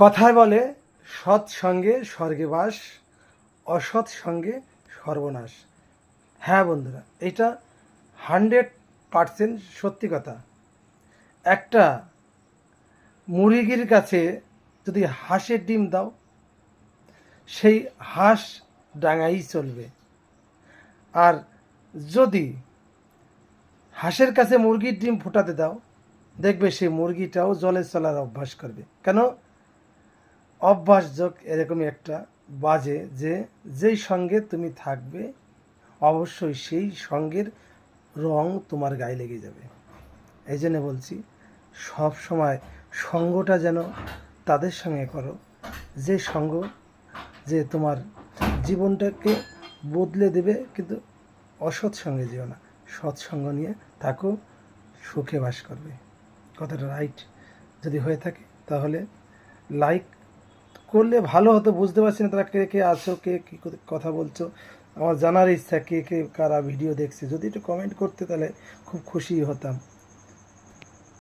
কথায় বলে সৎ সঙ্গে স্বর্গে বাস, অসৎ সঙ্গে সর্বনাশ। হ্যাঁ বন্ধুরা, এটা 100% সত্যি কথা। একটা মুরগির কাছে যদি হাঁসের ডিম দাও, সেই হাঁস ডাঙাই চলবে। আর যদি হাঁসের কাছে মুরগির ডিম ফোটাতে দাও, দেখবে সেই মুরগিটাও জলে চলার অভ্যাস করবে। কেন? অভ্যাসযোগ এরকমই একটা বাজে যে যেই সঙ্গে তুমি থাকবে অবশ্যই সেই সঙ্গের রং তোমার গায়ে লেগে যাবে। এই জন্য বলছি, সব সময় সঙ্গটা যেন তাদের সঙ্গে করো যে সঙ্গ যে তোমার জীবনটাকে বদলে দেবে। কিন্তু অসৎ সঙ্গে যেও না, সৎসঙ্গ নিয়ে থাকো, সুখে বাস করবে। কথাটা রাইট যদি হয়ে থাকে তাহলে লাইক করলে ভালো হতো। বুঝতে পারছি না তারা কে কে আছো, কে কী কথা বলছো, আমার জানার ইচ্ছা কে কে কারা ভিডিও দেখছে। যদি একটু কমেন্ট করতে তাহলে খুব খুশি হতাম।